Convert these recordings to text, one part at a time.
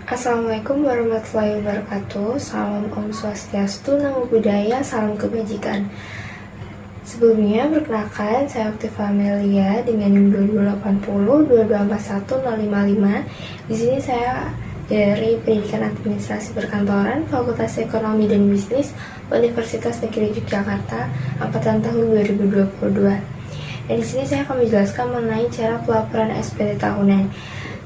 Assalamualaikum warahmatullahi wabarakatuh. Salam Om Swastiastu, Namo Buddhaya, salam kebajikan. Sebelumnya, perkenalkan, saya Oktiva Amelia dengan NIM 2280 2241 055. Di sini saya dari Pendidikan Administrasi Perkantoran, Fakultas Ekonomi dan Bisnis, Universitas Negeri Yogyakarta, angkatan tahun 2022. Dan di sini saya akan menjelaskan mengenai cara pelaporan SPT tahunan.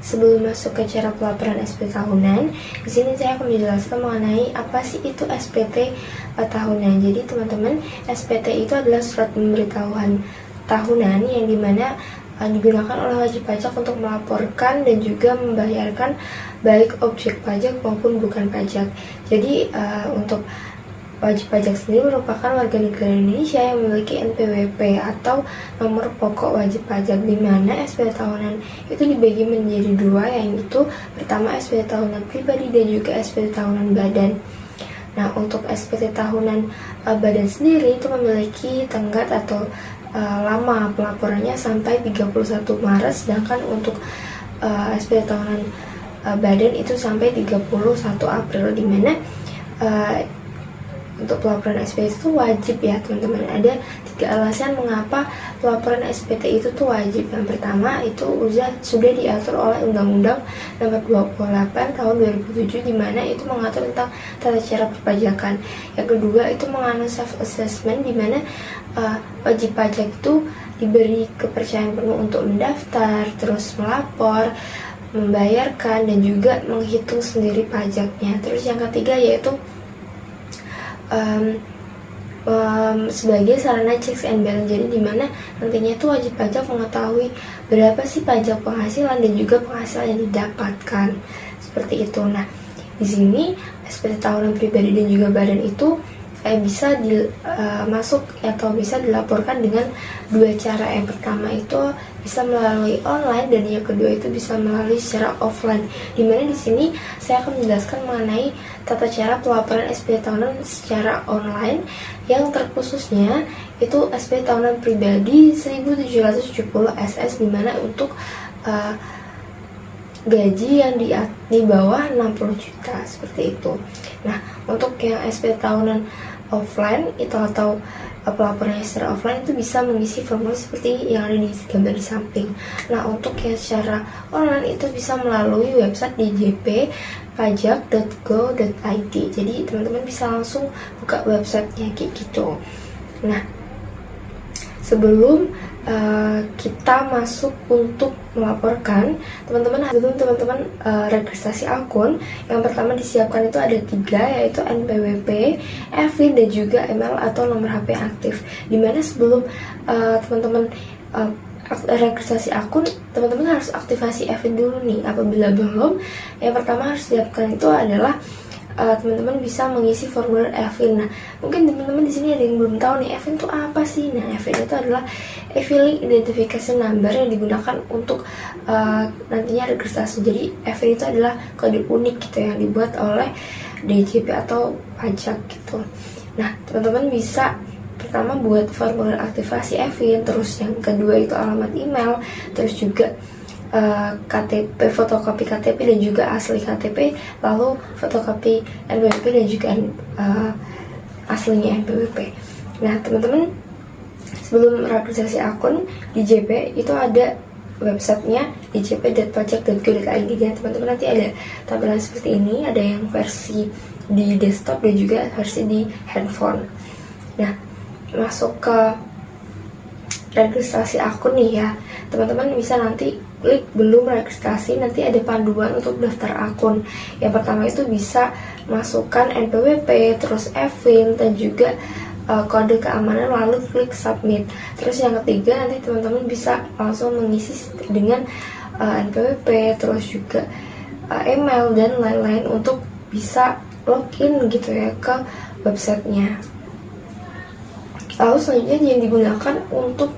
Sebelum masuk ke cara pelaporan SPT tahunan, di sini saya akan menjelaskan mengenai apa sih itu SPT tahunan. Jadi teman-teman, SPT itu adalah surat pemberitahuan tahunan yang dimana digunakan oleh wajib pajak untuk melaporkan dan juga membayarkan baik objek pajak maupun bukan pajak. Jadi untuk wajib pajak sendiri merupakan warga negara Indonesia yang memiliki NPWP atau nomor pokok wajib pajak, di mana SPT tahunan itu dibagi menjadi dua, yaitu pertama SPT tahunan pribadi dan juga SPT tahunan badan. Nah, untuk SPT tahunan badan sendiri itu memiliki tenggat atau lama pelaporannya sampai 31 Maret, sedangkan untuk SPT tahunan badan itu sampai 31 April, di mana untuk pelaporan SPT itu wajib ya teman-teman. Ada 3 alasan mengapa pelaporan SPT itu tuh wajib. Yang pertama itu sudah diatur oleh Undang-Undang Nomor 28 Tahun 2007, di mana itu mengatur tentang tata cara perpajakan. Yang kedua itu mengandung self assessment, di mana wajib pajak itu diberi kepercayaan penuh untuk mendaftar, terus melapor, membayarkan, dan juga menghitung sendiri pajaknya. Terus yang ketiga yaitu sebagai sarana checks and balance, jadi dimana nantinya itu wajib pajak mengetahui berapa sih pajak penghasilan dan juga penghasilan yang didapatkan, seperti itu. Nah, di sini SPT tahunan pribadi dan juga badan itu bisa masuk atau bisa dilaporkan dengan 2 cara. Yang pertama itu bisa melalui online dan yang kedua itu bisa melalui secara offline. Dimana di sini saya akan menjelaskan mengenai tata cara pelaporan SPT tahunan secara online, yang terkhususnya itu SPT tahunan pribadi 1770 SS, dimana untuk gaji yang di bawah 60 juta, seperti itu. Nah, untuk yang SPT tahunan offline itu atau pelaporannya secara offline itu bisa mengisi formulir seperti yang ada di gambar di samping. Nah, untuk yang secara online itu bisa melalui website djppajak.go.id. Jadi teman-teman bisa langsung buka websitenya kayak gitu. Nah, sebelum kita masuk untuk melaporkan, teman-teman registrasi akun, yang pertama disiapkan itu ada 3, yaitu NPWP, EVIN, dan juga email atau nomor HP aktif. Dimana sebelum teman-teman registrasi akun, teman-teman harus aktivasi EVIN dulu nih. Apabila belum, yang pertama harus disiapkan itu adalah teman-teman bisa mengisi formulir EVIN. Nah, mungkin teman-teman di sini ada yang belum tahu nih EVIN itu apa sih. Nah, EVIN itu adalah e-filing identification number yang digunakan untuk nantinya registrasi. Jadi EVIN itu adalah kode unik gitu yang dibuat oleh DJP atau pajak gitu. Nah, teman-teman bisa pertama buat formulir aktivasi EVIN, terus yang kedua itu alamat email, terus juga KTP, fotokopi KTP dan juga asli KTP, lalu fotokopi NPWP dan juga aslinya NPWP. Nah, teman-teman sebelum registrasi akun di JP itu ada websitenya djp.pajak.go.id, dan teman-teman nanti ada tampilan seperti ini, ada yang versi di desktop dan juga versi di handphone. Nah, masuk ke registrasi akun nih ya, teman-teman bisa nanti klik belum registrasi, nanti ada panduan untuk daftar akun. Yang pertama itu bisa masukkan NPWP, terus EVIN, dan juga kode keamanan, lalu klik submit. Terus yang ketiga nanti teman-teman bisa langsung mengisi dengan NPWP, terus juga email dan lain-lain untuk bisa login gitu ya ke websitenya. Lalu selanjutnya yang digunakan untuk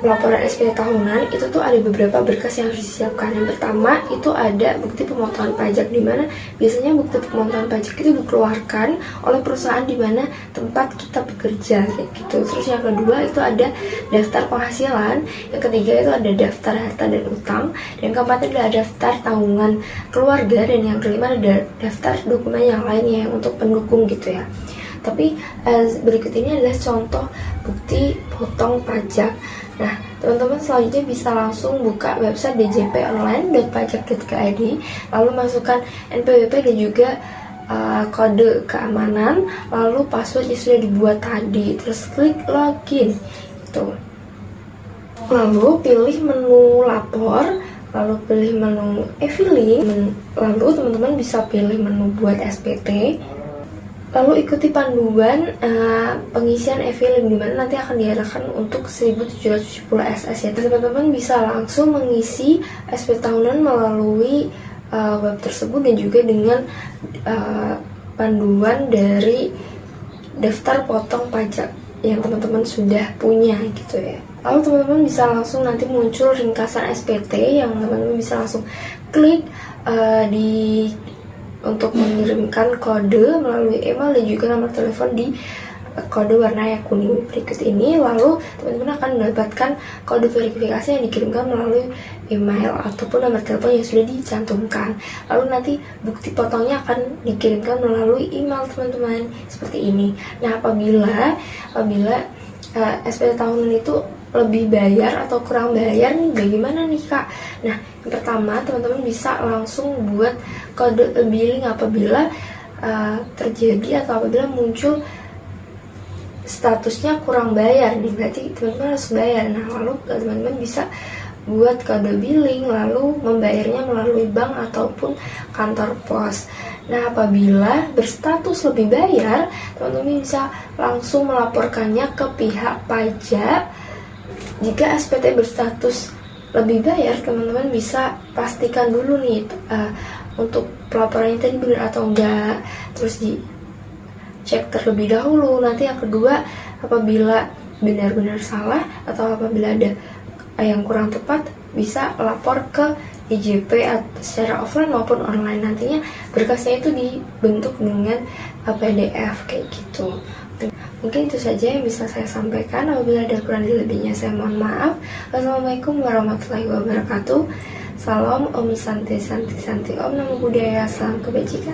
pelaporan SPT tahunan itu tuh ada beberapa berkas yang harus disiapkan. Yang pertama itu ada bukti pemotongan pajak, di mana biasanya bukti pemotongan pajak itu dikeluarkan oleh perusahaan di mana tempat kita bekerja kayak gitu. Terus yang kedua itu ada daftar penghasilan, yang ketiga itu ada daftar harta dan utang, dan keempat adalah daftar tanggungan keluarga, dan yang kelima ada daftar dokumen yang lainnya yang untuk pendukung gitu ya. Tapi berikut ini adalah contoh bukti potong pajak. Nah, teman-teman selanjutnya bisa langsung buka website djponline.pajak.go.id, lalu masukkan NPWP dan juga kode keamanan, lalu password yang sudah dibuat tadi, terus klik login gitu. Lalu pilih menu lapor, lalu pilih menu e-filing, lalu teman-teman bisa pilih menu buat SPT. Lalu ikuti panduan pengisian e-filing, dimana nanti akan diarahkan untuk 1770 SS ya. Teman-teman bisa langsung mengisi SPT tahunan melalui web tersebut dan juga dengan panduan dari daftar potong pajak yang teman-teman sudah punya gitu ya. Lalu teman-teman bisa langsung nanti muncul ringkasan SPT yang teman-teman bisa langsung klik untuk mengirimkan kode melalui email dan juga nomor telepon di kode warna yang kuning berikut ini. Lalu teman-teman akan mendapatkan kode verifikasi yang dikirimkan melalui email ataupun nomor telepon yang sudah dicantumkan. Lalu nanti bukti potongnya akan dikirimkan melalui email teman-teman seperti ini. Nah, apabila SPT tahunan itu lebih bayar atau kurang bayar nih, bagaimana nih Kak? Nah, yang pertama teman-teman bisa langsung buat kode e-billing apabila terjadi atau apabila muncul statusnya kurang bayar nih, berarti teman-teman harus bayar. Nah, lalu teman-teman bisa buat kode billing lalu membayarnya melalui bank ataupun kantor pos. Nah, apabila berstatus lebih bayar, teman-teman bisa langsung melaporkannya ke pihak pajak. Jika SPT berstatus lebih bayar, teman-teman bisa pastikan dulu nih untuk pelaporannya tadi benar atau enggak, terus dicek terlebih dahulu. Nanti yang kedua, apabila benar-benar salah atau apabila ada yang kurang tepat, bisa lapor ke IJP secara offline maupun online. Nantinya berkasnya itu dibentuk dengan PDF kayak gitu. Mungkin itu saja yang bisa saya sampaikan. Apabila ada kurang lebihnya saya mohon maaf. Wassalamualaikum warahmatullahi wabarakatuh. Salam Om Santi Santi Santi, Om Namo Buddhaya, salam kebajikan.